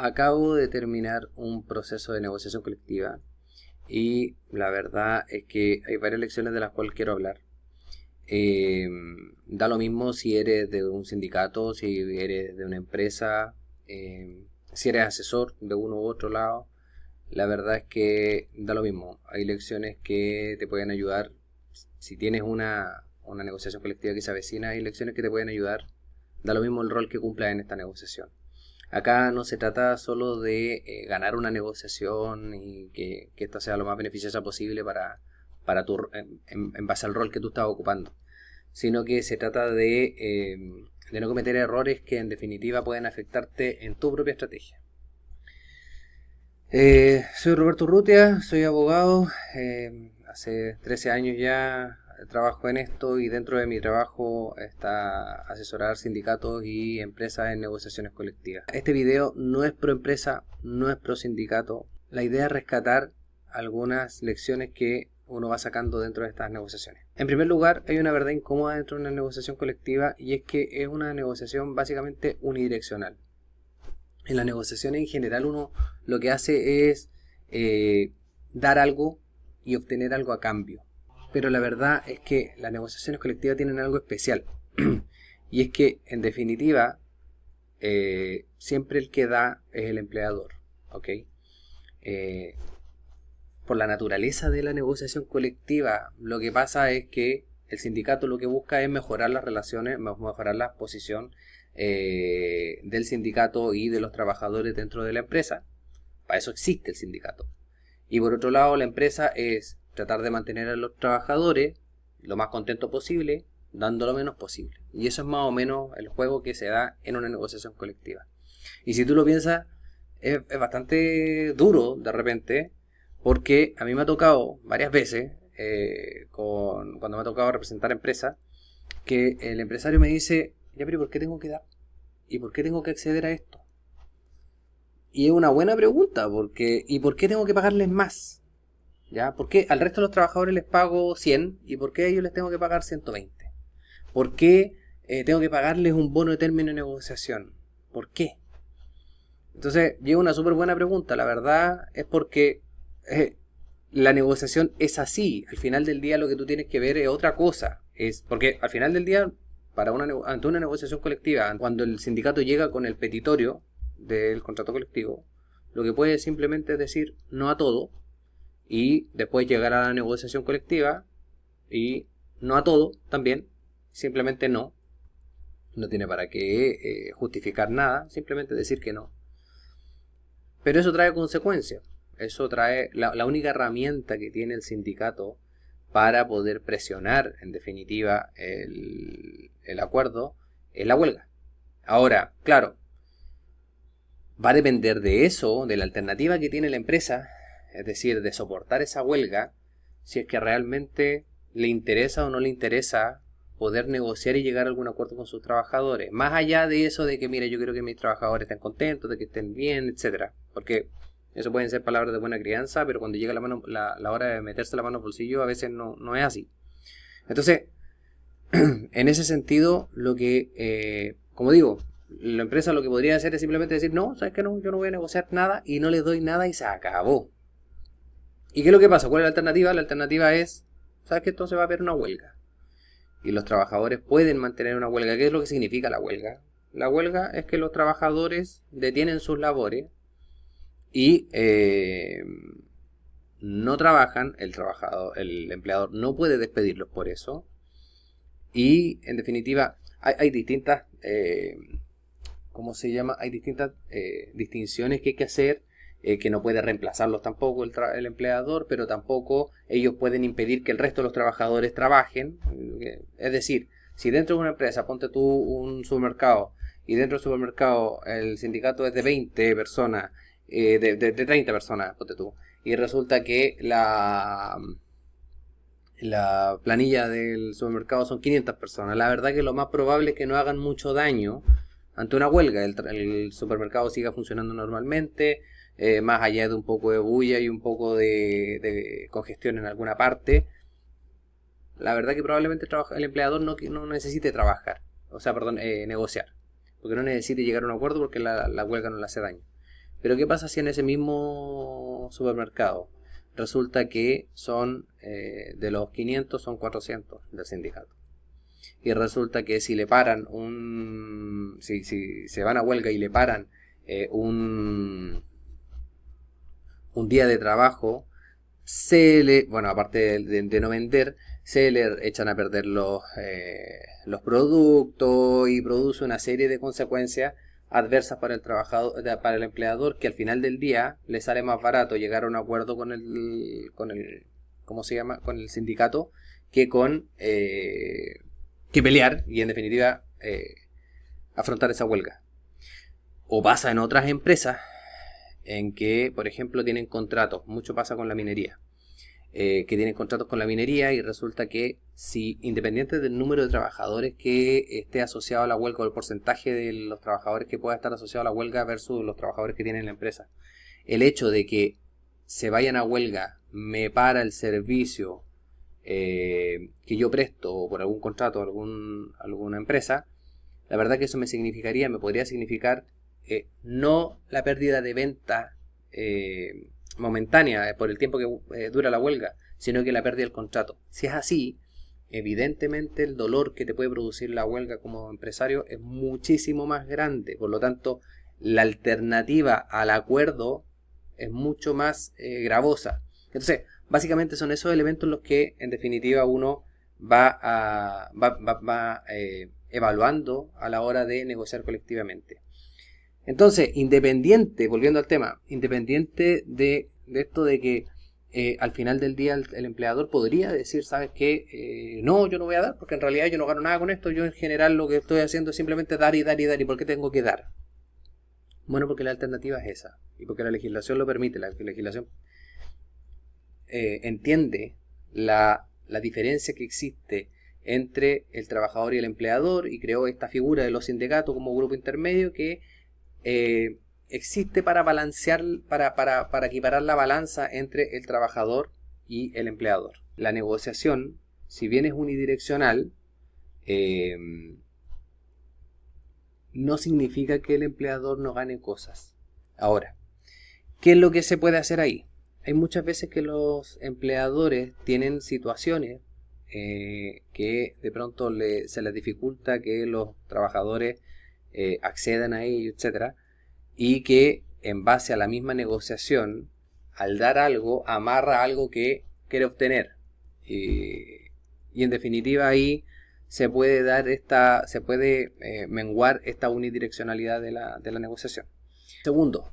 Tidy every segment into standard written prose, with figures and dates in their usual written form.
Acabo de terminar un proceso de negociación colectiva y la verdad es que hay varias lecciones de las cuales quiero hablar. Eh, Da lo mismo si eres de un sindicato, si eres de una empresa, si eres asesor de uno u otro lado. La verdad es que da lo mismo. Hay lecciones que te pueden ayudar. Si tienes una negociación colectiva que se avecina, hay lecciones que te pueden ayudar. Da lo mismo el rol que cumplas en esta negociación. Acá no se trata solo de ganar una negociación y que esta sea lo más beneficiosa posible para en base al rol que tú estás ocupando, sino que se trata de no cometer errores que en definitiva pueden afectarte en tu propia estrategia. Soy Roberto Urrutia, soy abogado, hace 13 años ya trabajo en esto y dentro de mi trabajo está asesorar sindicatos y empresas en negociaciones colectivas. Este video no es pro empresa, no es pro sindicato. La idea es rescatar algunas lecciones que uno va sacando dentro de estas negociaciones. En primer lugar, hay una verdad incómoda dentro de una negociación colectiva y es que es una negociación básicamente unidireccional. En la negociación en general uno lo que hace es dar algo y obtener algo a cambio. Pero la verdad es que las negociaciones colectivas tienen algo especial. Y es que, en definitiva, siempre el que da es el empleador. ¿Ok? Por la naturaleza de la negociación colectiva, lo que pasa es que el sindicato lo que busca es mejorar las relaciones, mejorar la posición del sindicato y de los trabajadores dentro de la empresa. Para eso existe el sindicato. Y por otro lado, la empresa es tratar de mantener a los trabajadores lo más contentos posible, dando lo menos posible. Y eso es más o menos el juego que se da en una negociación colectiva. Y si tú lo piensas, es bastante duro de repente, porque a mí me ha tocado varias veces, cuando me ha tocado representar empresas, que el empresario me dice, ya, pero ¿por qué tengo que dar? ¿Y por qué tengo que acceder a esto? Y es una buena pregunta, porque ¿y por qué tengo que pagarles más? ¿Ya? ¿Por qué al resto de los trabajadores les pago 100 y por qué a ellos les tengo que pagar 120? ¿Por qué tengo que pagarles un bono de término de negociación? ¿Por qué? Entonces, llega una súper buena pregunta. La verdad es porque la negociación es así. Al final del día lo que tú tienes que ver es otra cosa. Es porque al final del día, ante una negociación colectiva, cuando el sindicato llega con el petitorio del contrato colectivo, lo que puede simplemente decir no a todo y después llegar a la negociación colectiva y no a todo también, simplemente no tiene para qué justificar nada, simplemente decir que no. Pero eso trae consecuencias, eso trae la única herramienta que tiene el sindicato para poder presionar en definitiva el acuerdo es la huelga. Ahora, claro, va a depender de eso, de la alternativa que tiene la empresa, es decir, de soportar esa huelga, si es que realmente le interesa o no le interesa poder negociar y llegar a algún acuerdo con sus trabajadores. Más allá de eso de que, mira, yo quiero que mis trabajadores estén contentos, de que estén bien, etcétera. Porque eso pueden ser palabras de buena crianza, pero cuando llega la hora de meterse la mano al bolsillo, a veces no es así. Entonces, en ese sentido, lo que, como digo, la empresa lo que podría hacer es simplemente decir, no, ¿sabes qué? No, yo no voy a negociar nada y no les doy nada y se acabó. ¿Y qué es lo que pasa? ¿Cuál es la alternativa? La alternativa es, ¿sabes qué? Entonces va a haber una huelga. Y los trabajadores pueden mantener una huelga. ¿Qué es lo que significa la huelga? La huelga es que los trabajadores detienen sus labores y no trabajan, el empleador no puede despedirlos por eso. Y en definitiva, hay distintas, ¿cómo se llama? Hay distintas distinciones que hay que hacer, que no puede reemplazarlos tampoco el empleador, pero tampoco ellos pueden impedir que el resto de los trabajadores trabajen. Es decir, si dentro de una empresa, ponte tú un supermercado, y dentro del supermercado el sindicato es de 20 personas, de 30 personas, ponte tú, y resulta que la planilla del supermercado son 500 personas. La verdad que lo más probable es que no hagan mucho daño ante una huelga. El supermercado siga funcionando normalmente, más allá de un poco de bulla y un poco de congestión en alguna parte. La verdad que probablemente el empleador no necesite negociar, porque no necesite llegar a un acuerdo porque la huelga no le hace daño. Pero ¿qué pasa si en ese mismo supermercado resulta que son de los 500 son 400 del sindicato? Y resulta que si le paran si se van a huelga y le paran un día de trabajo, bueno, aparte de no vender, se le echan a perder los productos y produce una serie de consecuencias adversas para el trabajador, para el empleador, que al final del día le sale más barato llegar a un acuerdo con el ¿cómo se llama? Con el sindicato, que que pelear y en definitiva afrontar esa huelga. O pasa en otras empresas en que, por ejemplo, tienen contratos, mucho pasa con la minería, que tienen contratos con la minería y resulta que si, independiente del número de trabajadores que esté asociado a la huelga o el porcentaje de los trabajadores que pueda estar asociado a la huelga versus los trabajadores que tienen la empresa, el hecho de que se vayan a huelga me para el servicio que yo presto por algún contrato a alguna empresa, la verdad que eso me podría significar no la pérdida de venta momentánea por el tiempo que dura la huelga, sino que la pérdida del contrato. Si es así, evidentemente el dolor que te puede producir la huelga como empresario es muchísimo más grande. Por lo tanto, la alternativa al acuerdo es mucho más gravosa. Entonces, básicamente son esos elementos los que en definitiva uno va evaluando a la hora de negociar colectivamente. Entonces, volviendo al tema, independiente de esto de que al final del día el empleador podría decir, ¿sabes qué? No, yo no voy a dar porque en realidad yo no gano nada con esto, yo en general lo que estoy haciendo es simplemente dar y dar y dar. ¿Y por qué tengo que dar? Bueno, porque la alternativa es esa y porque la legislación lo permite, la legislación entiende la diferencia que existe entre el trabajador y el empleador y creó esta figura de los sindicatos como grupo intermedio que existe para balancear, para equiparar la balanza entre el trabajador y el empleador. La negociación, si bien es unidireccional, no significa que el empleador no gane cosas. Ahora, ¿qué es lo que se puede hacer ahí? Hay muchas veces que los empleadores tienen situaciones que de pronto se les dificulta que los trabajadores accedan a ello, etcétera, y que en base a la misma negociación, al dar algo, amarra algo que quiere obtener. Y en definitiva ahí se puede menguar esta unidireccionalidad de la negociación. Segundo,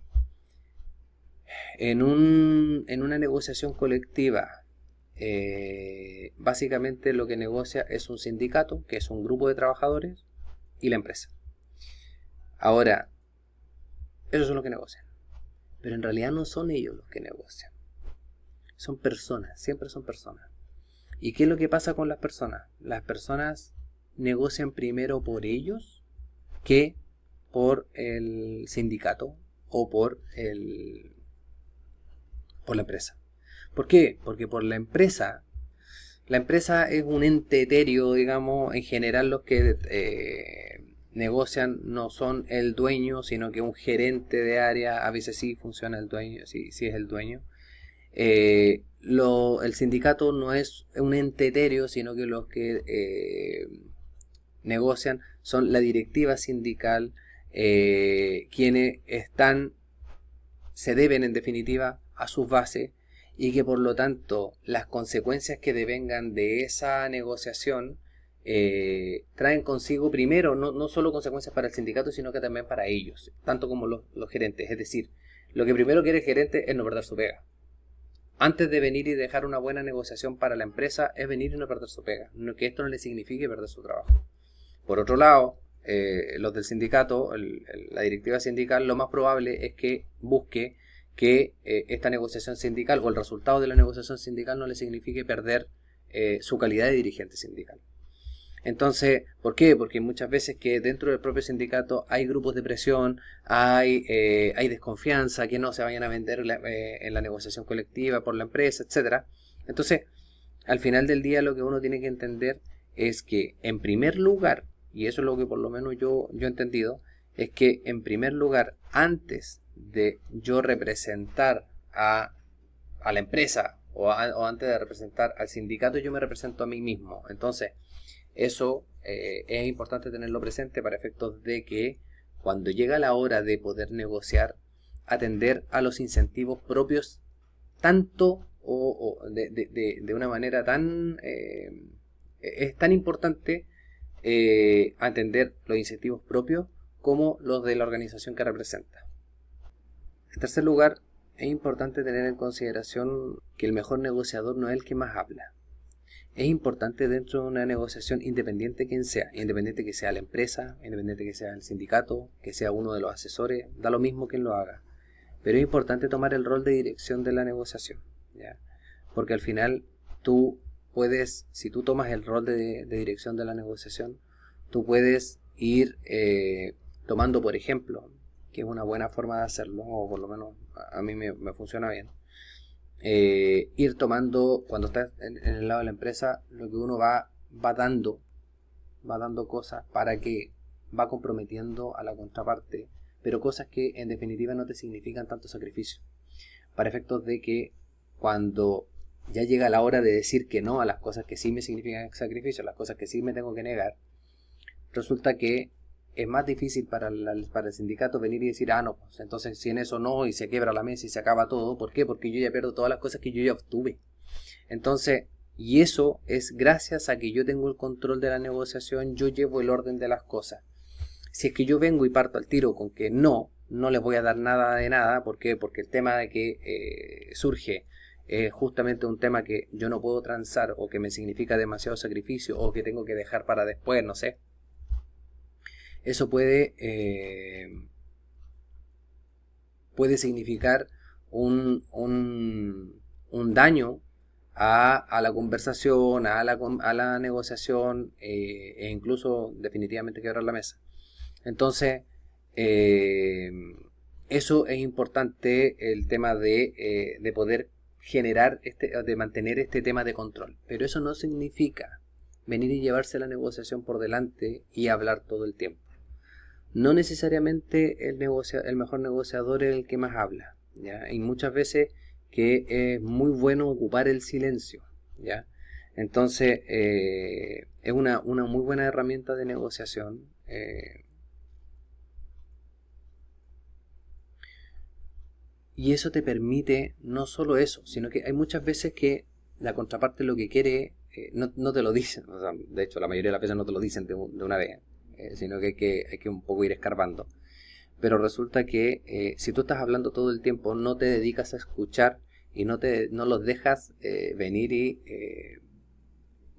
en una negociación colectiva, básicamente lo que negocia es un sindicato, que es un grupo de trabajadores, y la empresa. Ahora, esos son los que negocian. Pero en realidad no son ellos los que negocian. Son personas, siempre son personas. ¿Y qué es lo que pasa con las personas? Las personas negocian primero por ellos que por el sindicato o por la empresa. ¿Por qué? Porque por la empresa es un ente etéreo, digamos, en general los que negocian no son el dueño, sino que un gerente de área, a veces sí funciona el dueño, sí es el dueño. El sindicato no es un ente etéreo, sino que los que negocian son la directiva sindical, quienes se deben en definitiva a sus bases y que por lo tanto las consecuencias que devengan de esa negociación traen consigo primero no solo consecuencias para el sindicato, sino que también para ellos, tanto como los gerentes. Es decir, lo que primero quiere el gerente es no perder su pega. Antes de venir y dejar una buena negociación para la empresa, es venir y no perder su pega. Que esto no le signifique perder su trabajo. Por otro lado, los del sindicato, la directiva sindical, lo más probable es que busque que esta negociación sindical o el resultado de la negociación sindical no le signifique perder su calidad de dirigente sindical. Entonces, ¿por qué? Porque muchas veces que dentro del propio sindicato hay grupos de presión, hay desconfianza, que no se vayan a vender en la negociación colectiva por la empresa, etcétera. Entonces, al final del día lo que uno tiene que entender es que en primer lugar, y eso es lo que por lo menos yo he entendido, es que en primer lugar, antes de yo representar a la empresa o antes de representar al sindicato, yo me represento a mí mismo. Entonces, eso es importante tenerlo presente para efectos de que cuando llega la hora de poder negociar, atender a los incentivos propios tanto o de una manera tan... es tan importante atender los incentivos propios como los de la organización que representa. En tercer lugar, es importante tener en consideración que el mejor negociador no es el que más habla. Es importante dentro de una negociación, independiente quien sea, independiente que sea la empresa, independiente que sea el sindicato, que sea uno de los asesores, da lo mismo quien lo haga. Pero es importante tomar el rol de dirección de la negociación, ¿ya? Porque al final tú puedes, si tú tomas el rol de dirección de la negociación, tú puedes ir tomando, por ejemplo, que es una buena forma de hacerlo, o por lo menos a mí me funciona bien, ir tomando, cuando estás en el lado de la empresa, lo que uno va dando cosas para que va comprometiendo a la contraparte, pero cosas que en definitiva no te significan tanto sacrificio, para efectos de que cuando ya llega la hora de decir que no a las cosas que sí me significan sacrificio, las cosas que sí me tengo que negar, resulta que es más difícil para el sindicato venir y decir, no, pues entonces si en eso no, y se quiebra la mesa y se acaba todo. ¿Por qué? Porque yo ya pierdo todas las cosas que yo ya obtuve. Entonces, y eso es gracias a que yo tengo el control de la negociación, yo llevo el orden de las cosas. Si es que yo vengo y parto al tiro con que no les voy a dar nada de nada, ¿por qué? Porque el tema de que surge es justamente un tema que yo no puedo transar, o que me significa demasiado sacrificio, o que tengo que dejar para después, no sé. Eso puede significar un daño a la conversación, a la negociación, e incluso definitivamente quebrar la mesa. Entonces, eso es importante, el tema de poder generar, de mantener este tema de control. Pero eso no significa venir y llevarse la negociación por delante y hablar todo el tiempo. No necesariamente el mejor negociador es el que más habla, ¿ya? Hay muchas veces que es muy bueno ocupar el silencio, ¿ya? Entonces, es una muy buena herramienta de negociación. Y eso te permite no solo eso, sino que hay muchas veces que la contraparte lo que quiere no te lo dicen. O sea, de hecho, la mayoría de las veces no te lo dicen de una vez. Sino que hay que un poco ir escarbando. Pero resulta que si tú estás hablando todo el tiempo, no te dedicas a escuchar y no los dejas venir y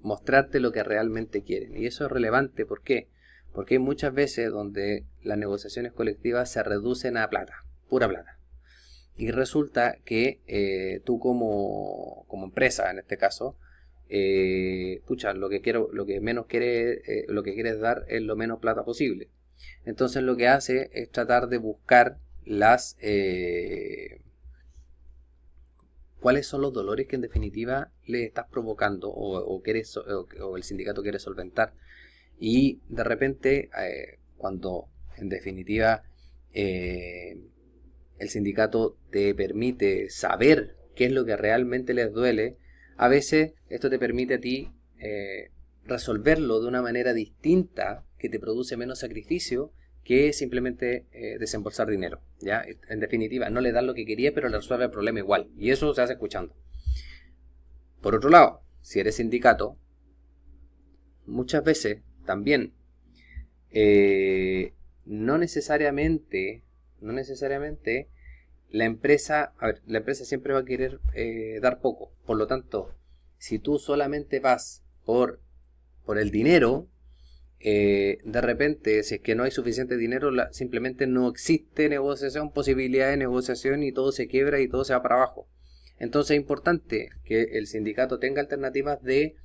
mostrarte lo que realmente quieren. Y eso es relevante. ¿Por qué? Porque hay muchas veces donde las negociaciones colectivas se reducen a plata, pura plata. Y resulta que tú como empresa, en este caso, lo que menos quiere, lo que quieres dar es lo menos plata posible. Entonces lo que hace es tratar de buscar cuáles son los dolores que en definitiva le estás provocando o el sindicato quiere solventar. Y de repente, cuando en definitiva el sindicato te permite saber qué es lo que realmente les duele, a veces esto te permite a ti resolverlo de una manera distinta que te produce menos sacrificio que simplemente desembolsar dinero, ¿ya? En definitiva, no le das lo que quería, pero le resuelve el problema igual. Y eso se hace escuchando. Por otro lado, si eres sindicato, muchas veces también no necesariamente la empresa siempre va a querer dar poco. Por lo tanto, si tú solamente vas por el dinero, de repente, si es que no hay suficiente dinero, simplemente no existe negociación, posibilidad de negociación, y todo se quiebra y todo se va para abajo. Entonces es importante que el sindicato tenga alternativas de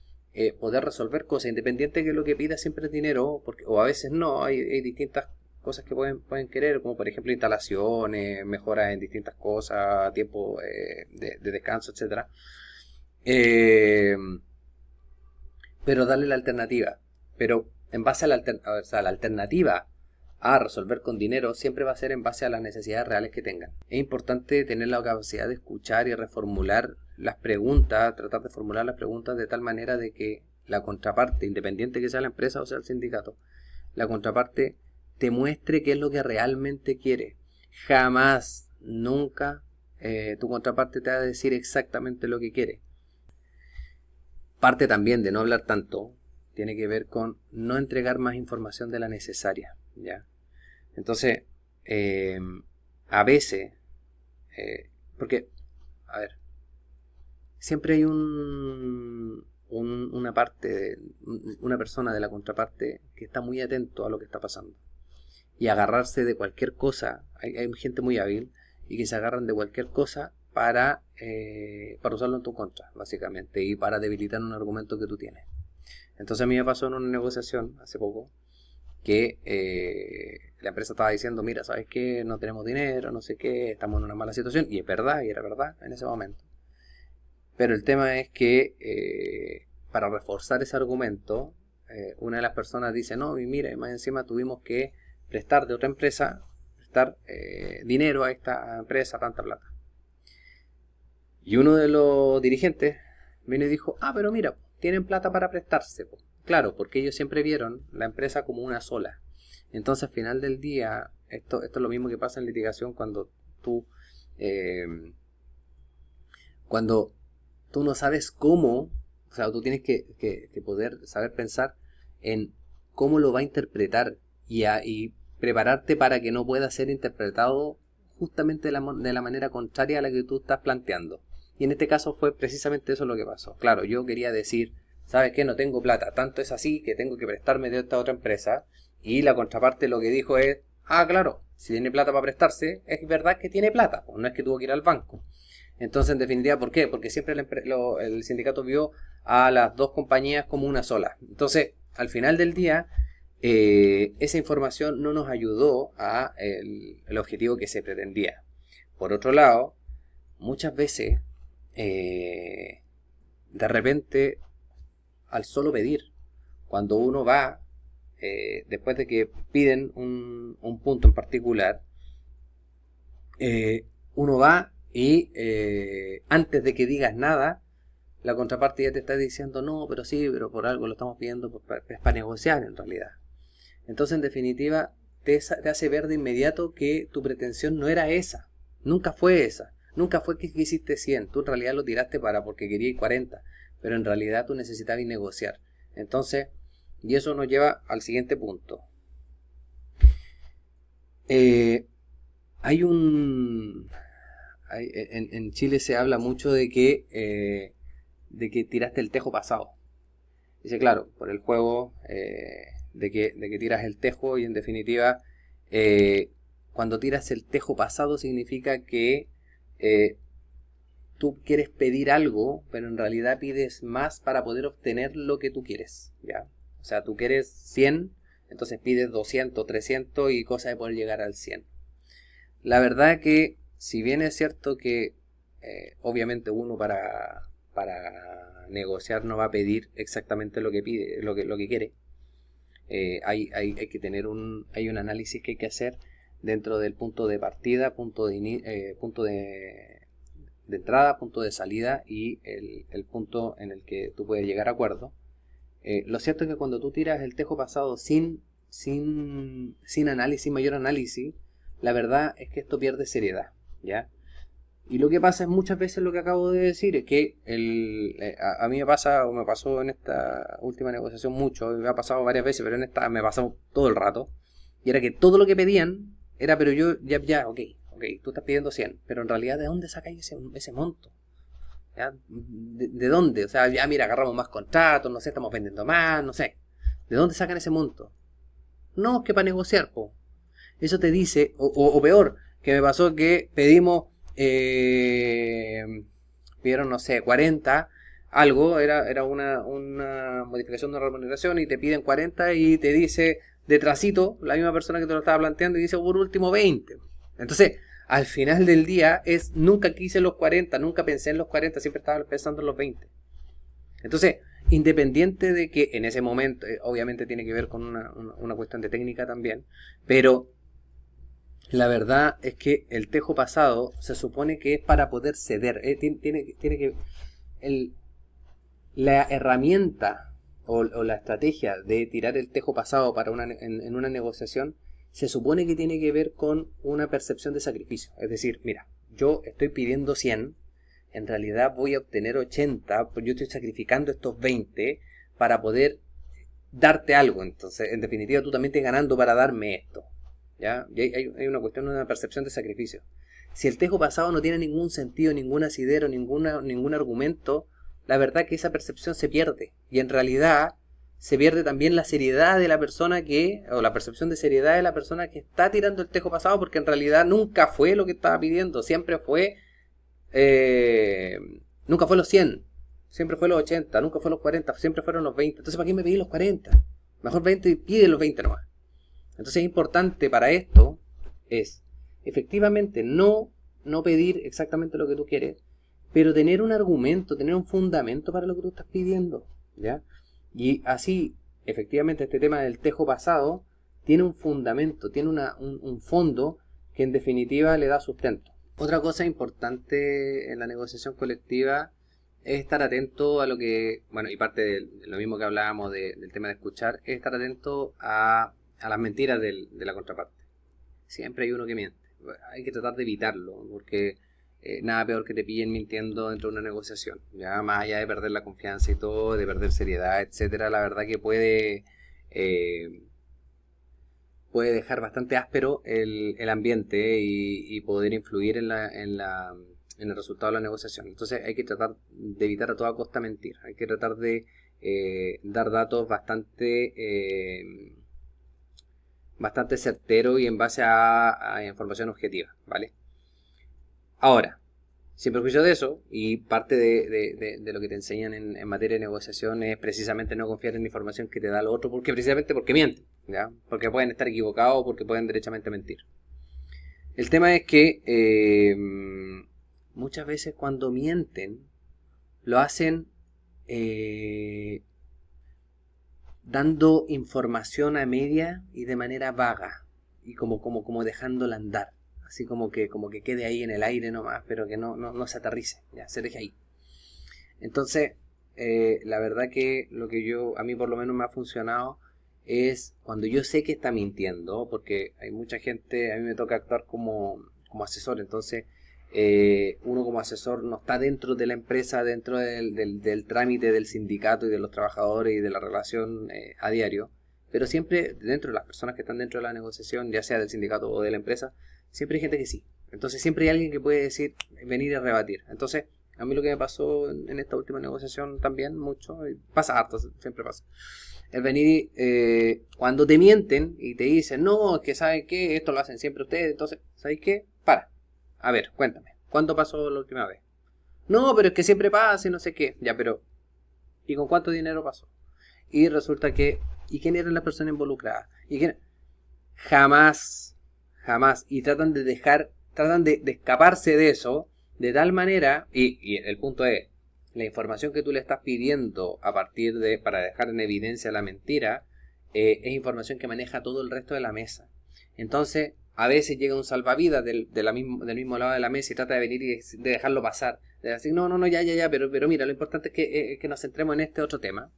poder resolver cosas, independiente de que lo que pida siempre es dinero, o a veces no, hay distintas cosas que pueden querer, como por ejemplo instalaciones, mejoras en distintas cosas, tiempo de descanso, etcétera. Pero darle la alternativa. Pero en base a la alternativa a resolver con dinero, siempre va a ser en base a las necesidades reales que tengan. Es importante tener la capacidad de escuchar y reformular las preguntas, tratar de formular las preguntas de tal manera de que la contraparte, independiente que sea la empresa o sea el sindicato, la contraparte te muestre qué es lo que realmente quiere. Jamás, nunca tu contraparte te va a decir exactamente lo que quiere. Parte también de no hablar tanto tiene que ver con no entregar más información de la necesaria, ¿ya? Entonces, a veces, porque, a ver, siempre hay una parte, una persona de la contraparte que está muy atento a lo que está pasando. Y agarrarse de cualquier cosa, hay gente muy hábil y que se agarran de cualquier cosa para usarlo en tu contra, básicamente, y para debilitar un argumento que tú tienes. Entonces a mí me pasó en una negociación hace poco que la empresa estaba diciendo, mira, ¿sabes qué? No tenemos dinero, no sé qué, estamos en una mala situación, y es verdad, y era verdad en ese momento. Pero el tema es que para reforzar ese argumento, una de las personas dice, no, y mira, más encima tuvimos que prestar de otra empresa, prestar dinero a esta empresa, tanta plata. Y uno de los dirigentes vino y dijo, pero mira, tienen plata para prestarse. Claro, porque ellos siempre vieron la empresa como una sola. Entonces, al final del día, esto es lo mismo que pasa en litigación cuando tú no sabes cómo, o sea, tú tienes que poder saber pensar en cómo lo va a interpretar y prepararte para que no pueda ser interpretado justamente de la manera contraria a la que tú estás planteando. Y en este caso fue precisamente eso lo que pasó. Claro, yo quería decir, ¿sabes qué? No tengo plata. Tanto es así que tengo que prestarme de esta otra empresa. Y la contraparte lo que dijo es, claro, si tiene plata para prestarse, es verdad que tiene plata. No es que tuvo que ir al banco. Entonces, en definitiva, ¿por qué? Porque siempre el sindicato vio a las dos compañías como una sola. Entonces, al final del día, esa información no nos ayudó a el objetivo que se pretendía. Por otro lado, muchas veces, de repente, al solo pedir, cuando uno va, después de que piden un punto en particular, uno va y antes de que digas nada, la contraparte ya te está diciendo, no, pero sí, pero por algo lo estamos pidiendo, es para negociar en realidad. Entonces, en definitiva, te hace ver de inmediato que tu pretensión no era esa, nunca fue esa. Nunca fue que hiciste 100, tú en realidad lo tiraste porque querías 40, pero en realidad tú necesitabas negociar. Entonces, y eso nos lleva al siguiente punto. En Chile se habla mucho de que tiraste el tejo pasado. Dice, claro, por el juego de que tiras el tejo y en definitiva, cuando tiras el tejo pasado significa que tú quieres pedir algo, pero en realidad pides más para poder obtener lo que tú quieres, ¿ya? O sea, tú quieres 100, entonces pides 200, 300 y cosa de poder llegar al 100. La verdad que, si bien es cierto que obviamente uno para negociar no va a pedir exactamente lo que pide, lo que quiere, hay que tener hay un análisis que hay que hacer dentro del punto de partida, punto de entrada, punto de salida y el punto en el que tú puedes llegar a acuerdo. Lo cierto es que cuando tú tiras el tejo pasado sin análisis, mayor análisis, la verdad es que esto pierde seriedad, ¿ya? Y lo que pasa es muchas veces lo que acabo de decir, es que a mí me pasó en esta última negociación mucho, me ha pasado varias veces, pero en esta me pasó todo el rato, y era que todo lo que pedían era, pero yo, ok, tú estás pidiendo 100, pero en realidad, ¿de dónde sacáis ese monto? ¿Ya? ¿De dónde? O sea, ya mira, agarramos más contratos, no sé, estamos vendiendo más, no sé. ¿De dónde sacan ese monto? No, es que para negociar, po. Eso te dice, o peor, que me pasó que pedimos, pidieron, no sé, 40, algo, era una modificación de una remuneración y te piden 40 y te dice detrásito, la misma persona que te lo estaba planteando y dice por último 20. Entonces, al final del día nunca quise los 40, nunca pensé en los 40, siempre estaba pensando en los 20. Entonces, Independiente de que en ese momento, obviamente tiene que ver con una cuestión de técnica también, pero la verdad es que el tejo pasado se supone que es para poder ceder. Tiene que... La herramienta o la estrategia de tirar el tejo pasado para en una negociación se supone que tiene que ver con una percepción de sacrificio. Es decir, mira, yo estoy pidiendo 100, en realidad voy a obtener 80, pues yo estoy sacrificando estos 20 para poder darte algo. Entonces, en definitiva, tú también estás ganando para darme esto. ¿Ya? Y hay una cuestión, una percepción de sacrificio. Si el tejo pasado no tiene ningún sentido, ningún asidero, ningún argumento, la verdad que esa percepción se pierde. Y en realidad se pierde también la seriedad de la persona o la percepción de seriedad de la persona que está tirando el tejo pasado, porque en realidad nunca fue lo que estaba pidiendo, siempre fue nunca fue los 100, siempre fue los 80, nunca fue los 40, siempre fueron los 20. Entonces, ¿para qué me pedí los 40? Mejor 20 y pide los 20 nomás. Entonces, es importante para esto es efectivamente no pedir exactamente lo que tú quieres, pero tener un argumento, tener un fundamento para lo que tú estás pidiendo, ¿ya? Y así, efectivamente, este tema del tejo pasado tiene un fundamento, tiene un fondo que en definitiva le da sustento. Otra cosa importante en la negociación colectiva es estar atento a lo que, bueno, y parte de lo mismo que hablábamos del tema de escuchar, es estar atento a las mentiras de la contraparte. Siempre hay uno que miente. Hay que tratar de evitarlo, porque nada peor que te pillen mintiendo dentro de una negociación. Ya más allá de perder la confianza y todo, de perder seriedad, etcétera, la verdad que puede dejar bastante áspero el ambiente y poder influir en el resultado de la negociación. Entonces hay que tratar de evitar a toda costa mentir. Hay que tratar de dar datos bastante certeros y en base a información objetiva, ¿vale? Ahora, sin perjuicio de eso, y parte de lo que te enseñan en materia de negociación es precisamente no confiar en la información que te da el otro, precisamente porque mienten, ¿ya? Porque pueden estar equivocados o porque pueden derechamente mentir. El tema es que muchas veces cuando mienten, lo hacen dando información a media y de manera vaga, y como dejándola andar. Así como que quede ahí en el aire nomás, pero que no se aterrice, ya se deje ahí. Entonces, la verdad que lo que a mí por lo menos me ha funcionado es cuando yo sé que está mintiendo, porque hay mucha gente, a mí me toca actuar como asesor, entonces uno como asesor no está dentro de la empresa, dentro del trámite del sindicato y de los trabajadores y de la relación a diario, pero siempre dentro de las personas que están dentro de la negociación, ya sea del sindicato o de la empresa, siempre hay gente que sí. Entonces siempre hay alguien que puede venir a rebatir. Entonces, a mí lo que me pasó en esta última negociación también, mucho, y pasa harto, siempre pasa, es venir cuando te mienten y te dicen, no, es que ¿saben qué? Esto lo hacen siempre ustedes, entonces, ¿sabes qué? Para. A ver, cuéntame, ¿cuánto pasó la última vez? No, pero es que siempre pasa y no sé qué. Ya, pero ¿y con cuánto dinero pasó? Y resulta que, ¿y quién era la persona involucrada? ¿Y quién? Jamás, y tratan de escaparse de eso de tal manera, y el punto es, la información que tú le estás pidiendo para dejar en evidencia la mentira, es información que maneja todo el resto de la mesa. Entonces, a veces llega un salvavidas del mismo lado de la mesa y trata de venir y de dejarlo pasar. De decir, no, ya, pero mira, lo importante es que nos centremos en este otro tema.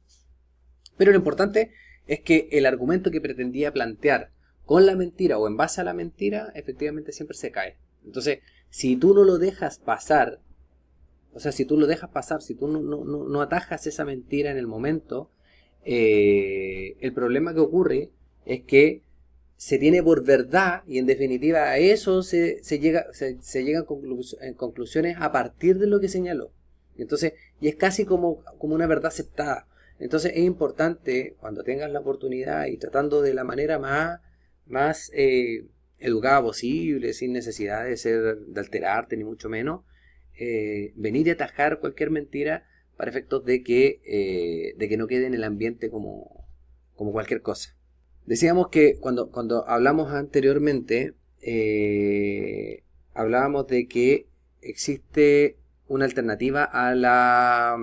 Pero lo importante es que el argumento que pretendía plantear con la mentira o en base a la mentira, efectivamente siempre se cae. Entonces, si tú no lo dejas pasar, si tú no atajas esa mentira en el momento, el problema que ocurre es que se tiene por verdad y en definitiva a eso se llega en conclusiones a partir de lo que señaló. Entonces, y es casi como una verdad aceptada. Entonces es importante cuando tengas la oportunidad y tratando de la manera más educada posible, sin necesidad de alterarte ni mucho menos, venir y atajar cualquier mentira para efectos de que no quede en el ambiente como cualquier cosa. Decíamos que cuando hablamos anteriormente, hablábamos de que existe una alternativa a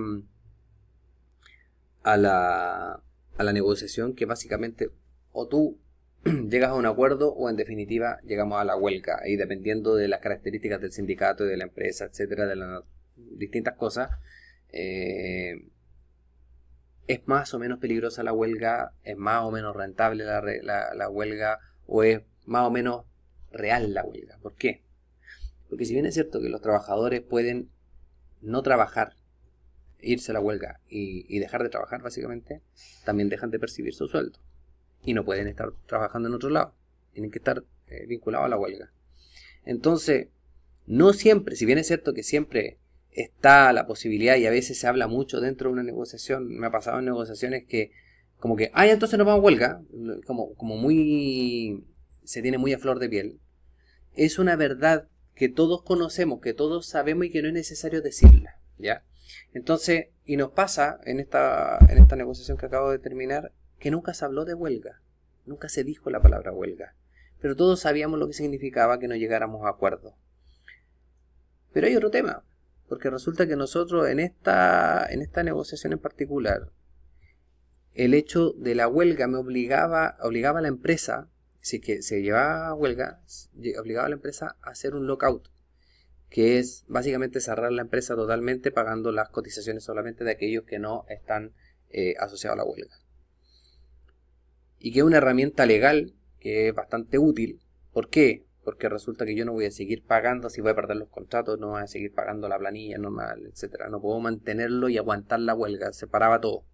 a la negociación, que básicamente o tú llegas a un acuerdo o en definitiva llegamos a la huelga, y dependiendo de las características del sindicato y de la empresa, etcétera, de las distintas cosas, es más o menos peligrosa la huelga, es más o menos rentable la huelga, o es más o menos real la huelga. ¿Por qué? Porque si bien es cierto que los trabajadores pueden no trabajar, irse a la huelga y dejar de trabajar básicamente, también dejan de percibir su sueldo y no pueden estar trabajando en otro lado, tienen que estar vinculados a la huelga. Entonces, no siempre, si bien es cierto que siempre está la posibilidad, y a veces se habla mucho dentro de una negociación, me ha pasado en negociaciones que como que, entonces nos vamos a huelga, como muy, se tiene muy a flor de piel. Es una verdad que todos conocemos, que todos sabemos y que no es necesario decirla, ¿ya? Entonces, y nos pasa en esta negociación que acabo de terminar, que nunca se habló de huelga, nunca se dijo la palabra huelga, pero todos sabíamos lo que significaba que no llegáramos a acuerdo. Pero hay otro tema, porque resulta que nosotros en esta negociación en particular, el hecho de la huelga obligaba a la empresa, si que se llevaba a huelga, obligaba a la empresa a hacer un lockout, que es básicamente cerrar la empresa totalmente, pagando las cotizaciones solamente de aquellos que no están asociados a la huelga. Y que es una herramienta legal que es bastante útil. ¿Por qué? Porque resulta que yo no voy a seguir pagando, si voy a perder los contratos, no voy a seguir pagando la planilla normal, etcétera. No puedo mantenerlo y aguantar la huelga, se paraba todo.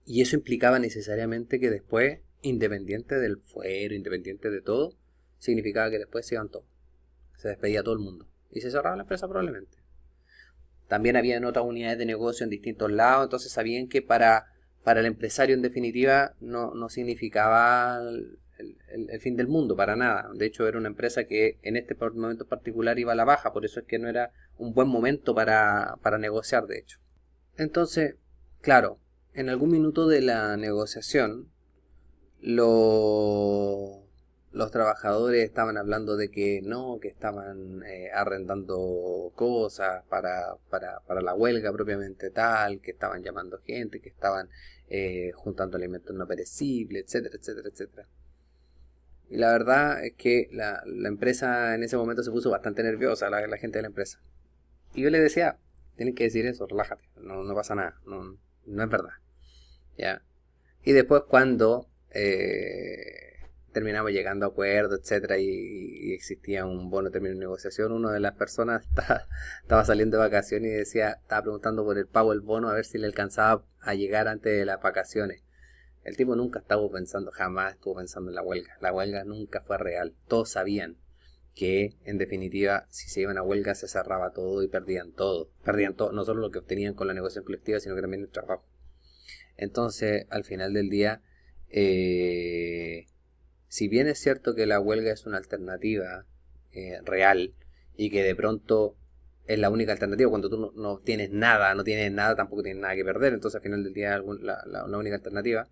Y eso implicaba necesariamente que después, independiente del fuero, independiente de todo, significaba que después se iban todos. Se despedía todo el mundo. Y se cerraba la empresa probablemente. También había otras unidades de negocio en distintos lados, entonces sabían que para el empresario en definitiva no significaba el fin del mundo, para nada. De hecho era una empresa que en este momento particular iba a la baja, por eso es que no era un buen momento para negociar, de hecho. Entonces, claro, en algún minuto de la negociación, los trabajadores estaban hablando de que no, que estaban arrendando cosas para la huelga propiamente tal, que estaban llamando gente, que estaban juntando alimentos no perecibles, etcétera, etcétera, etcétera. Y la verdad es que la empresa en ese momento se puso bastante nerviosa, la gente de la empresa. Y yo le decía, tienen que decir eso, relájate, no pasa nada, no es verdad. ¿Ya? Y después cuando terminamos llegando a acuerdos, etcétera, y existía un bono de término de negociación, una de las personas estaba saliendo de vacaciones y estaba preguntando por el pago del bono a ver si le alcanzaba a llegar antes de las vacaciones. El tipo nunca jamás estuvo pensando en la huelga. La huelga nunca fue real. Todos sabían que, en definitiva, si se iban a huelga se cerraba todo y perdían todo. Perdían todo, no solo lo que obtenían con la negociación colectiva, sino que también el trabajo. Entonces, al final del día, si bien es cierto que la huelga es una alternativa real y que de pronto es la única alternativa cuando tú no tienes nada, tampoco tienes nada que perder, entonces al final del día es la única alternativa,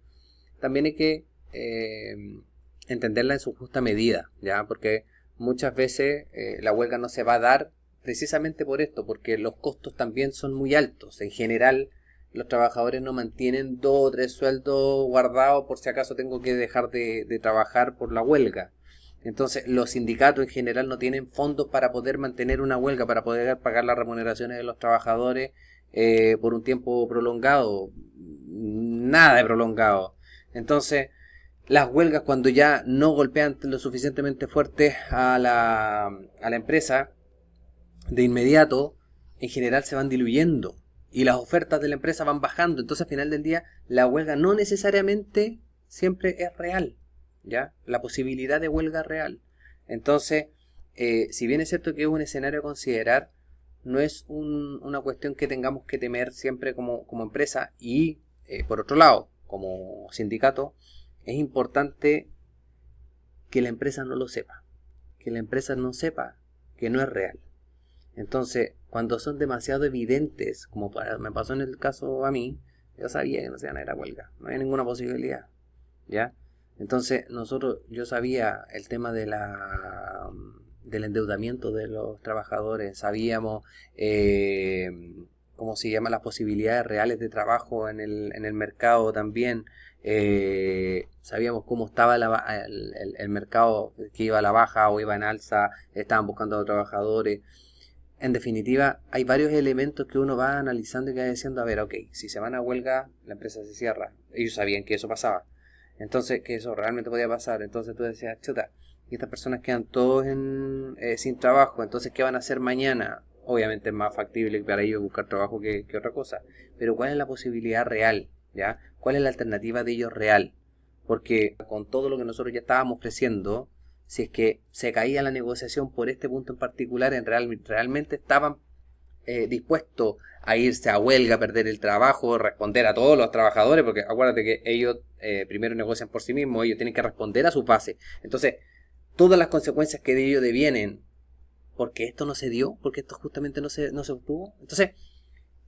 también hay que entenderla en su justa medida, ¿ya? Porque muchas veces la huelga no se va a dar precisamente por esto, porque los costos también son muy altos. En general, los trabajadores no mantienen 2 o 3 sueldos guardados por si acaso tengo que dejar de trabajar por la huelga. Entonces, los sindicatos en general no tienen fondos para poder mantener una huelga, para poder pagar las remuneraciones de los trabajadores por un tiempo prolongado. Nada de prolongado. Entonces, las huelgas, cuando ya no golpean lo suficientemente fuerte a la empresa, de inmediato, en general se van diluyendo y las ofertas de la empresa van bajando. Entonces, al final del día, la huelga no necesariamente siempre es real, ¿ya? La posibilidad de huelga es real. Entonces, si bien es cierto que es un escenario a considerar, no es una cuestión que tengamos que temer siempre como empresa. Y, por otro lado, como sindicato, es importante que la empresa no lo sepa. Que la empresa no sepa que no es real. Entonces, cuando son demasiado evidentes, como me pasó en el caso a mí, yo sabía que no se iban a ir a huelga. No había ninguna posibilidad. ¿Ya? Entonces, yo sabía el tema del endeudamiento de los trabajadores. Sabíamos ¿cómo se llama? Las posibilidades reales de trabajo en el mercado también. Sabíamos cómo estaba el mercado, que iba a la baja o iba en alza, estaban buscando a trabajadores. En definitiva, hay varios elementos que uno va analizando y que va diciendo, a ver, ok, si se van a huelga, la empresa se cierra. Ellos sabían que eso pasaba. Entonces, que eso realmente podía pasar. Entonces tú decías, chuta, y estas personas quedan todos sin trabajo. Entonces, ¿qué van a hacer mañana? Obviamente es más factible para ellos buscar trabajo que otra cosa. Pero ¿cuál es la posibilidad real? ¿Ya? ¿Cuál es la alternativa de ellos real? Porque con todo lo que nosotros ya estábamos ofreciendo, si es que se caía la negociación por este punto en particular, realmente estaban dispuestos a irse a huelga, a perder el trabajo, responder a todos los trabajadores, porque acuérdate que ellos primero negocian por sí mismos, ellos tienen que responder a su base. Entonces, todas las consecuencias que de ello devienen, porque esto no se dio, porque esto justamente no se obtuvo. Entonces,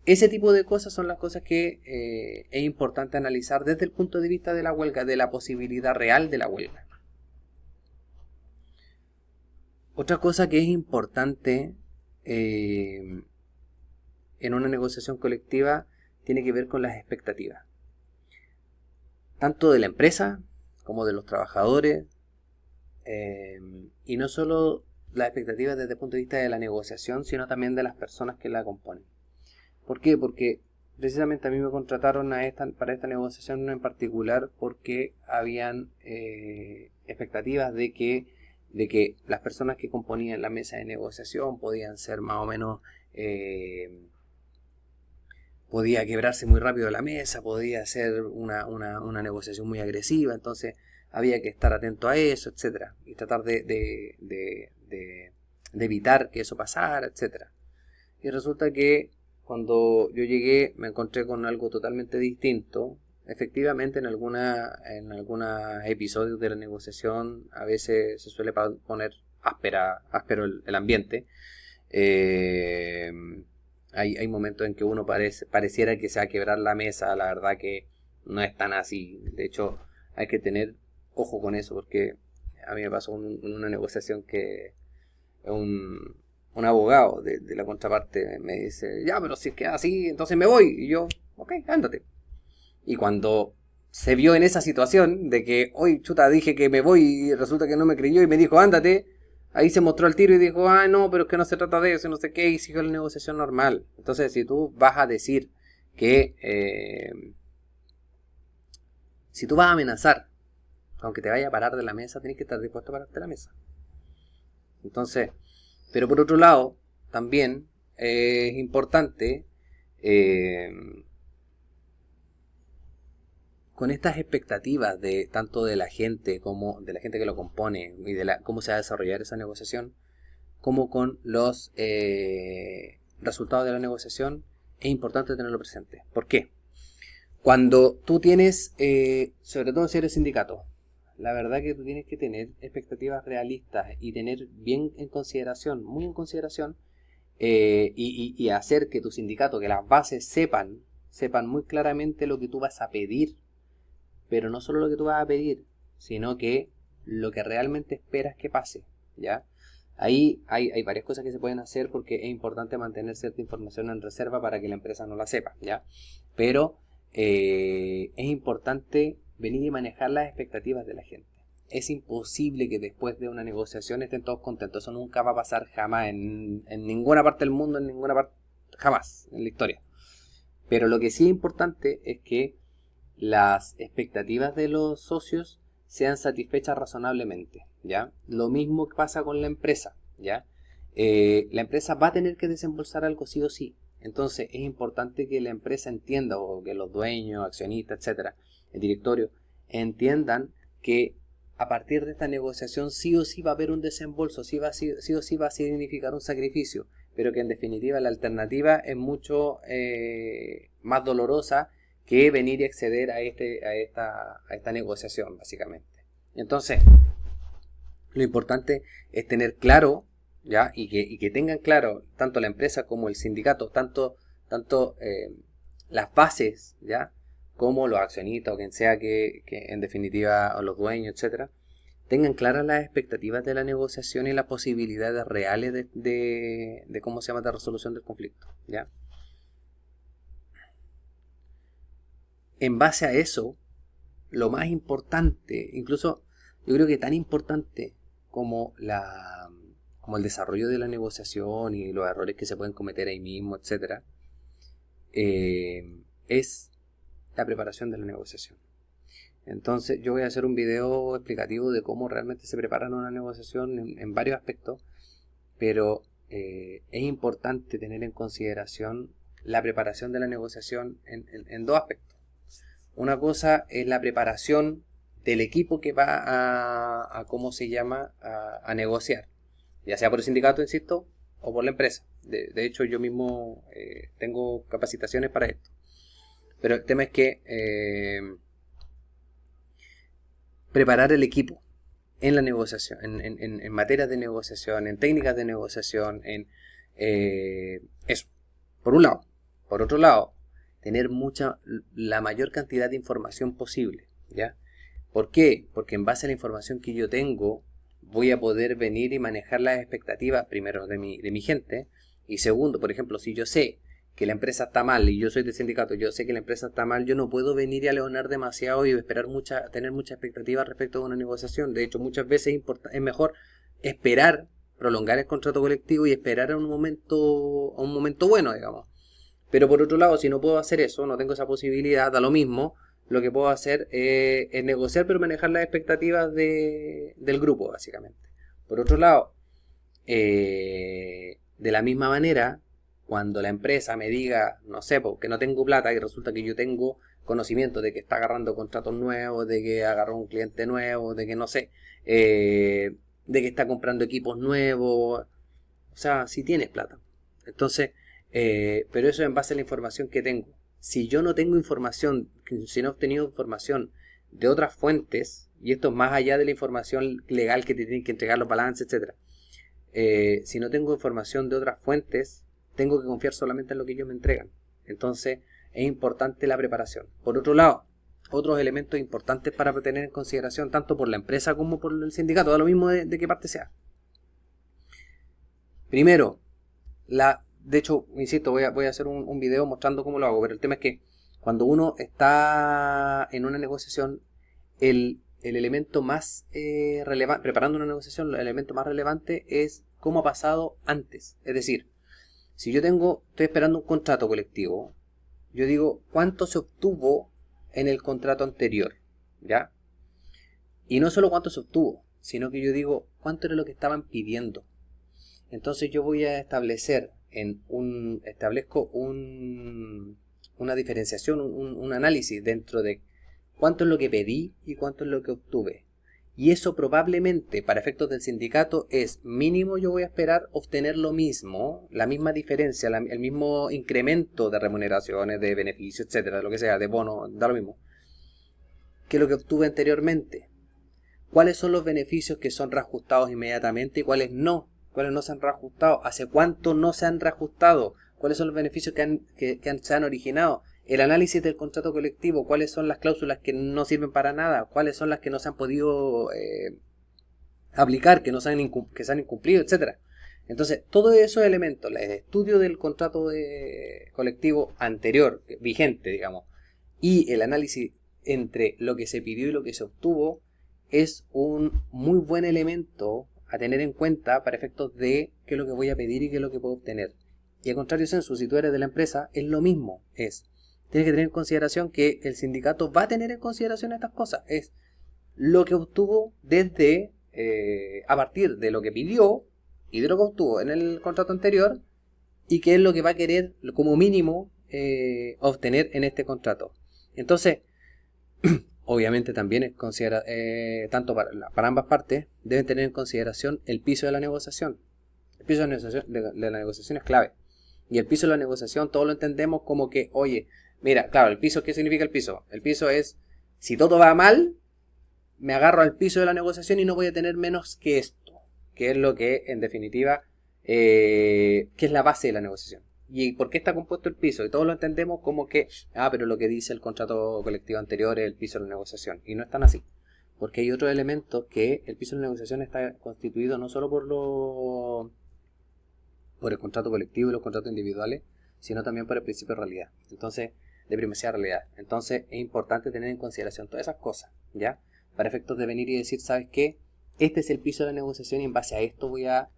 ese tipo de cosas son las cosas que es importante analizar desde el punto de vista de la huelga, de la posibilidad real de la huelga. Otra cosa que es importante en una negociación colectiva tiene que ver con las expectativas, tanto de la empresa como de los trabajadores, y no solo las expectativas desde el punto de vista de la negociación, sino también de las personas que la componen. ¿Por qué? Porque precisamente a mí me contrataron para esta negociación en particular porque habían expectativas de que las personas que componían la mesa de negociación podían ser más o menos, podía quebrarse muy rápido la mesa, podía ser una negociación muy agresiva, entonces había que estar atento a eso, etcétera, y tratar de evitar que eso pasara, etcétera. Y resulta que cuando yo llegué me encontré con algo totalmente distinto. Efectivamente, en algunos episodios de la negociación a veces se suele poner áspero el ambiente. Hay momentos en que uno pareciera que se va a quebrar la mesa. La verdad que no es tan así. De hecho, hay que tener ojo con eso, porque a mí me pasó en una negociación que un abogado de la contraparte me dice, ya, pero si es que así, entonces me voy. Y yo, ok, ándate. Y cuando se vio en esa situación de que, hoy chuta, dije que me voy y resulta que no me creyó y me dijo, ándate, ahí se mostró el tiro y dijo, ah, no, pero es que no se trata de eso, no sé qué, y siguió la negociación normal. Entonces, si tú vas a decir que, si tú vas a amenazar, aunque te vaya a parar de la mesa, tienes que estar dispuesto a pararte de la mesa. Entonces, pero por otro lado, también es importante, con estas expectativas de tanto de la gente como de la gente que lo compone y de cómo se va a desarrollar esa negociación, como con los resultados de la negociación, es importante tenerlo presente. ¿Por qué? Cuando tú tienes, sobre todo si eres sindicato, la verdad que tú tienes que tener expectativas realistas y tener bien en consideración, muy en consideración, y hacer que tu sindicato, que las bases sepan muy claramente lo que tú vas a pedir, pero no solo lo que tú vas a pedir, sino que lo que realmente esperas que pase, ¿ya? Ahí hay varias cosas que se pueden hacer porque es importante mantener cierta información en reserva para que la empresa no la sepa, ¿ya? Pero es importante venir y manejar las expectativas de la gente. Es imposible que después de una negociación estén todos contentos. Eso nunca va a pasar jamás en ninguna parte del mundo, en ninguna parte, jamás en la historia. Pero lo que sí es importante es que las expectativas de los socios sean satisfechas razonablemente, ¿ya? Lo mismo que pasa con la empresa, ¿ya? La empresa va a tener que desembolsar algo sí o sí. Entonces es importante que la empresa entienda, o que los dueños, accionistas, etcétera, el directorio, entiendan que a partir de esta negociación sí o sí va a haber un desembolso, sí o sí va a significar un sacrificio, pero que en definitiva la alternativa es mucho más dolorosa que venir y acceder a esta negociación, básicamente. Entonces, lo importante es tener claro, ¿ya? Y que tengan claro tanto la empresa como el sindicato, tanto las bases, ¿ya? Como los accionistas o quien sea que en definitiva, o los dueños, etcétera, tengan claras las expectativas de la negociación y las posibilidades reales de cómo se llama, de resolución del conflicto, ¿ya? en base a eso, lo más importante, incluso yo creo que tan importante como como el desarrollo de la negociación y los errores que se pueden cometer ahí mismo, etcétera, es la preparación de la negociación. Entonces yo voy a hacer un video explicativo de cómo realmente se prepara una negociación en varios aspectos, pero es importante tener en consideración la preparación de la negociación en dos aspectos. Una cosa es la preparación del equipo que va a ¿cómo se llama?, a negociar, ya sea por el sindicato, insisto, o por la empresa. De hecho, yo mismo tengo capacitaciones para esto. Pero el tema es que preparar el equipo en la negociación, en materias de negociación, en técnicas de negociación, eso, por un lado. Por otro lado, tener la mayor cantidad de información posible, ¿ya? ¿Por qué? Porque en base a la información que yo tengo, voy a poder venir y manejar las expectativas, primero, de mi gente, y segundo, por ejemplo, si yo sé que la empresa está mal y yo soy del sindicato, yo sé que la empresa está mal, yo no puedo venir y aleonar demasiado y esperar tener mucha expectativa respecto de una negociación. De hecho, muchas veces es mejor esperar, prolongar el contrato colectivo y esperar a un momento bueno, digamos. Pero por otro lado, si no puedo hacer eso, no tengo esa posibilidad, da lo mismo, lo que puedo hacer es negociar, pero manejar las expectativas del grupo, básicamente. Por otro lado, de la misma manera, cuando la empresa me diga, no sé, que no tengo plata y resulta que yo tengo conocimiento de que está agarrando contratos nuevos, de que agarró un cliente nuevo, de que no sé, de que está comprando equipos nuevos, o sea, si tienes plata. Entonces, pero eso en base a la información que tengo. Si yo no tengo información, si no he obtenido información de otras fuentes, y esto es más allá de la información legal que te tienen que entregar los balances, etcétera, si no tengo información de otras fuentes, tengo que confiar solamente en lo que ellos me entregan. Entonces es importante la preparación. Por otro lado, otros elementos importantes para tener en consideración tanto por la empresa como por el sindicato, da lo mismo de qué parte sea. Primero, de hecho, insisto, voy a hacer un video mostrando cómo lo hago, pero el tema es que cuando uno está en una negociación, el elemento más relevante, preparando una negociación, el elemento más relevante es cómo ha pasado antes. Es decir, si yo estoy esperando un contrato colectivo, yo digo cuánto se obtuvo en el contrato anterior, ¿ya? Y no solo cuánto se obtuvo, sino que yo digo cuánto era lo que estaban pidiendo. Entonces yo voy a establecer una diferenciación, un análisis dentro de cuánto es lo que pedí y cuánto es lo que obtuve. Y eso probablemente, para efectos del sindicato, es mínimo. Yo voy a esperar obtener lo mismo, la misma diferencia, el mismo incremento de remuneraciones, de beneficios, etcétera, lo que sea, de bono, da lo mismo, que lo que obtuve anteriormente. ¿Cuáles son los beneficios que son reajustados inmediatamente y cuáles no? ¿Cuáles no se han reajustado? ¿Hace cuánto no se han reajustado? ¿Cuáles son los beneficios que se han originado? El análisis del contrato colectivo, cuáles son las cláusulas que no sirven para nada, cuáles son las que no se han podido aplicar, que se han incumplido, etcétera. Entonces, todos esos elementos, el estudio del contrato colectivo anterior, vigente, digamos, y el análisis entre lo que se pidió y lo que se obtuvo, es un muy buen elemento a tener en cuenta para efectos de qué es lo que voy a pedir y qué es lo que puedo obtener. Y al contrario, Sensu, si tú eres de la empresa, es lo mismo. Tienes que tener en consideración que el sindicato va a tener en consideración estas cosas. Es lo que obtuvo desde, a partir de lo que pidió y de lo que obtuvo en el contrato anterior, y qué es lo que va a querer como mínimo obtener en este contrato. Entonces, obviamente también tanto para ambas partes deben tener en consideración el piso de la negociación. El piso de la negociación es clave. Y el piso de la negociación todos lo entendemos como que, oye, mira, claro, el piso, ¿qué significa el piso? El piso es, si todo va mal, me agarro al piso de la negociación y no voy a tener menos que esto, que es lo que, en definitiva, que es la base de la negociación. ¿Y por qué está compuesto el piso? Y todos lo entendemos como que, pero lo que dice el contrato colectivo anterior es el piso de la negociación. Y no es tan así. Porque hay otros elementos que el piso de la negociación está constituido no solo por el contrato colectivo y los contratos individuales, sino también por el principio de realidad. Entonces, de primacía de realidad. Entonces es importante tener en consideración todas esas cosas, ¿ya? Para efectos de venir y decir, ¿sabes qué? Este es el piso de la negociación y en base a esto voy a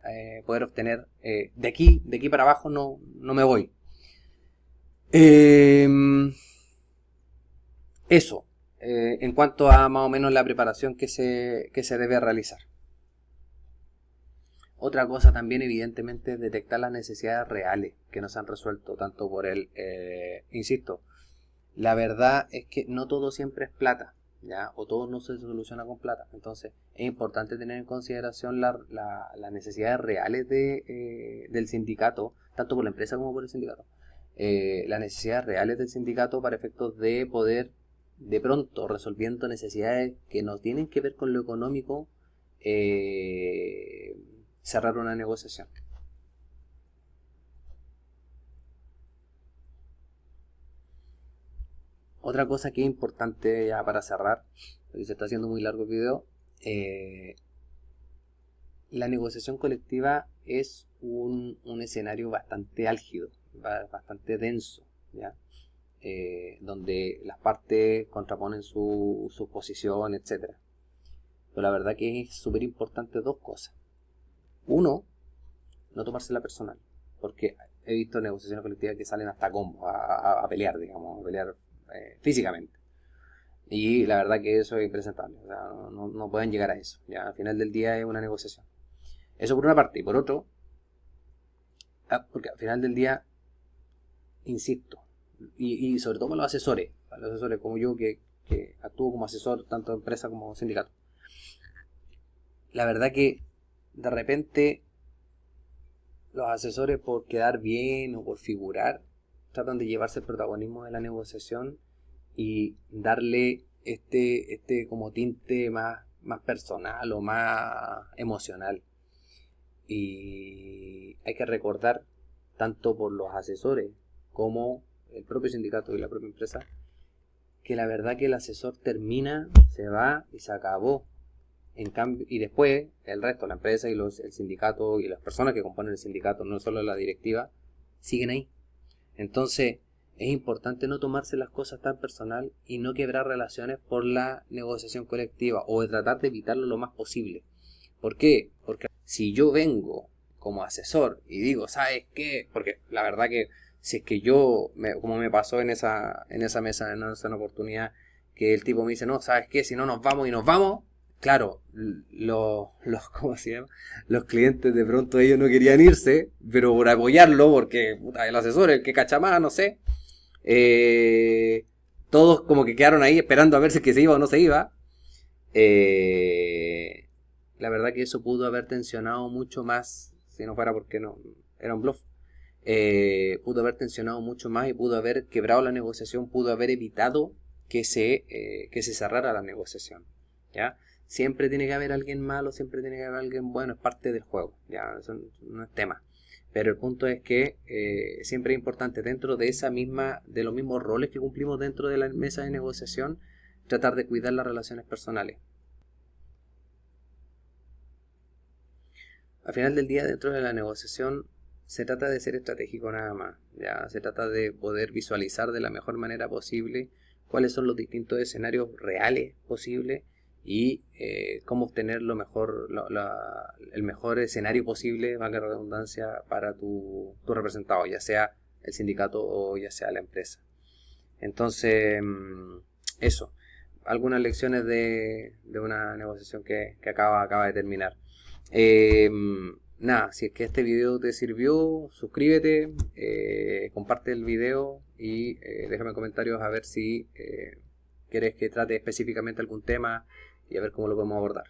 poder obtener, de aquí para abajo no me voy. Eso, en cuanto a más o menos la preparación que se debe realizar. Otra cosa también, evidentemente, es detectar las necesidades reales que no se han resuelto, tanto por él, insisto, la verdad es que no todo siempre es plata, ¿ya? O todo no se soluciona con plata. Entonces, es importante tener en consideración las necesidades reales del sindicato, tanto por la empresa como por el sindicato. Las necesidades reales del sindicato para efectos de poder, de pronto, resolviendo necesidades que no tienen que ver con lo económico, cerrar una negociación. Otra cosa que es importante ya para cerrar, porque se está haciendo muy largo el video, la negociación colectiva es un escenario bastante álgido, bastante denso, ¿ya? Donde las partes contraponen su posición, etc. Pero la verdad que es súper importante dos cosas. Uno, no tomársela personal, porque he visto negociaciones colectivas que salen hasta combos, a pelear, digamos, a pelear físicamente. Y la verdad que eso es impresentable, o sea, no pueden llegar a eso. Ya al final del día es una negociación. Eso por una parte. Y por otro, porque al final del día, insisto, y sobre todo para los asesores como yo que actúo como asesor tanto de empresa como sindicato. La verdad que de repente los asesores, por quedar bien o por figurar, tratan de llevarse el protagonismo de la negociación y darle este como tinte más personal o más emocional. Y hay que recordar, tanto por los asesores como el propio sindicato y la propia empresa, que la verdad que el asesor termina, se va y se acabó. En cambio, y después el resto, la empresa y el sindicato y las personas que componen el sindicato, no solo la directiva, siguen ahí. Entonces es importante no tomarse las cosas tan personal y no quebrar relaciones por la negociación colectiva, o de tratar de evitarlo lo más posible. ¿Por qué? Porque si yo vengo como asesor y digo, ¿sabes qué? Porque la verdad que si es que yo, como me pasó en esa mesa, en esa oportunidad, que el tipo me dice, no, ¿sabes qué? Si no nos vamos y nos vamos, claro, ¿cómo se llama? Los clientes de pronto ellos no querían irse, pero por apoyarlo, porque puta, el asesor, el que cacha más, no sé, todos como que quedaron ahí esperando a ver si es que se iba o no se iba. La verdad que eso pudo haber tensionado mucho más, si no fuera porque no era un bluff. Pudo haber tensionado mucho más y pudo haber quebrado la negociación, pudo haber evitado que se cerrara la negociación, ¿ya? Siempre tiene que haber alguien malo, siempre tiene que haber alguien bueno, es parte del juego, ya, eso no es tema. Pero el punto es que siempre es importante, dentro de de los mismos roles que cumplimos dentro de la mesa de negociación, tratar de cuidar las relaciones personales. Al final del día, dentro de la negociación, se trata de ser estratégico nada más, ya se trata de poder visualizar de la mejor manera posible cuáles son los distintos escenarios reales posibles y cómo obtener el mejor escenario posible, valga la redundancia, para tu representado, ya sea el sindicato o ya sea la empresa. Entonces, eso, algunas lecciones de una negociación que acaba de terminar. Nada, si es que este video te sirvió, suscríbete, comparte el video y déjame en comentarios a ver si quieres que trate específicamente algún tema y a ver cómo lo podemos abordar.